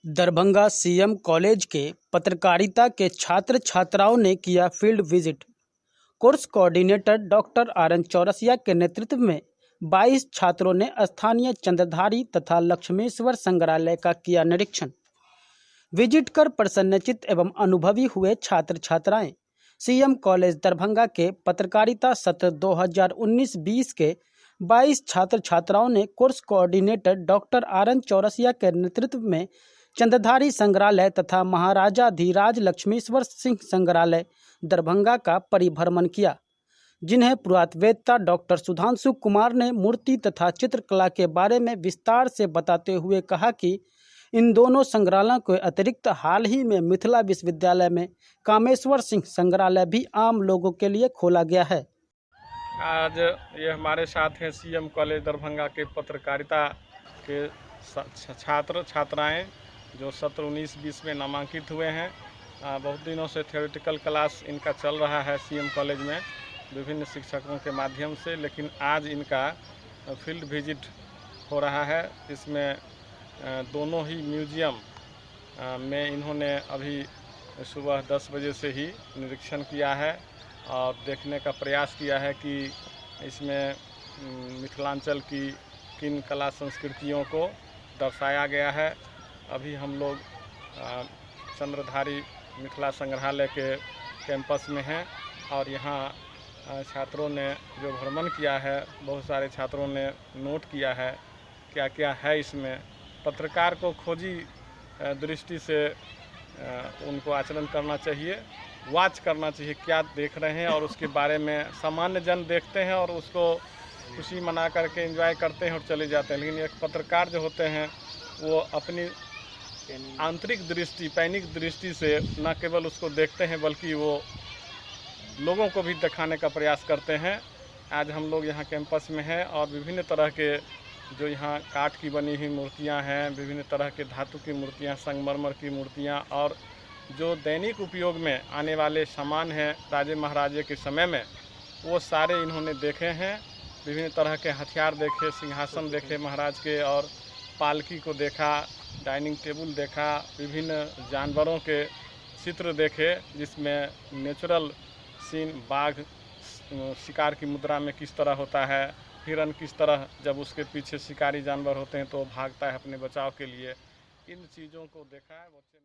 Darbhanga CM college के पत्रकारिता के छात्र छात्राओं ने किया field visit. Course coordinator doctor RN. Chaurasia के नेतृत्व में 22 छात्रों ने स्थानीय चंद्रधारी तथा लक्ष्मेश्वर संग्रहालय का किया निरीक्षण। विजिट कर प्रसन्नचित्त एवं अनुभवी हुए छात्र छात्राएं सीएम कॉलेज दरभंगा के पत्रकारिता सत्र 2019-20 के 22 छात्र छात्राओं ने course coordinator doctor RN. Chaurasia के नेतृत्व में चंद्रधारी संग्रहालय तथा महाराजा धीराज लक्ष्मेश्वर सिंह संग्रहालय दरभंगा का परिभ्रमण किया, जिन्हें पुरातत्ववेत्ता डॉक्टर सुधांशु कुमार ने मूर्ति तथा चित्रकला के बारे में विस्तार से बताते हुए कहा कि इन दोनों संग्रहालयों के अतिरिक्त हाल ही में मिथिला विश्वविद्यालय में कामेश्वर सिंह संग्रहालय भी आम लोगों के लिए खोला गया है। आज ये हमारे साथ हैं सीएम कॉलेज दरभंगा के पत्रकारिता के छात्र छात्राएं जो सत्र 19-20 में नामांकित हुए हैं। बहुत दिनों से थियोरेटिकल क्लास इनका चल रहा है सीएम कॉलेज में विभिन्न शिक्षकों के माध्यम से, लेकिन आज इनका फील्ड विजिट हो रहा है। इसमें दोनों ही म्यूजियम में इन्होंने अभी सुबह 10 बजे से ही निरीक्षण किया है और देखने का प्रयास किया है कि इसमें मिथिलांचल की किन कला संस्कृतियों को दर्शाया गया है। अभी हम लोग चंद्रधारी मिथिला संग्रहालय के कैंपस में हैं और यहाँ छात्रों ने जो भ्रमण किया है, बहुत सारे छात्रों ने नोट किया है क्या क्या है इसमें। पत्रकार को खोजी दृष्टि से उनको आचरण करना चाहिए, वॉच करना चाहिए क्या देख रहे हैं और उसके बारे में सामान्य जन देखते हैं और उसको खुशी मना करके एंजॉय करते हैं और चले जाते हैं। लेकिन एक पत्रकार जो होते हैं वो अपनी आंतरिक दृष्टि, पैनिक दृष्टि से न केवल उसको देखते हैं बल्कि वो लोगों को भी दिखाने का प्रयास करते हैं। आज हम लोग यहाँ कैंपस में हैं और विभिन्न तरह के जो यहाँ काठ की बनी हुई मूर्तियाँ हैं, विभिन्न तरह के धातु की मूर्तियाँ, संगमरमर की मूर्तियाँ और जो दैनिक उपयोग में आने वाले सामान हैं राजे महाराजे के समय में, वो सारे इन्होंने देखे हैं। विभिन्न तरह के हथियार देखे, सिंहासन देखे महाराज के और पालकी को देखा, डाइनिंग टेबल देखा, विभिन्न जानवरों के चित्र देखे जिसमें नेचुरल सीन, बाघ शिकार की मुद्रा में किस तरह होता है, हिरन किस तरह जब उसके पीछे शिकारी जानवर होते हैं तो भागता है अपने बचाव के लिए। इन चीज़ों को देखा है बच्चे ने।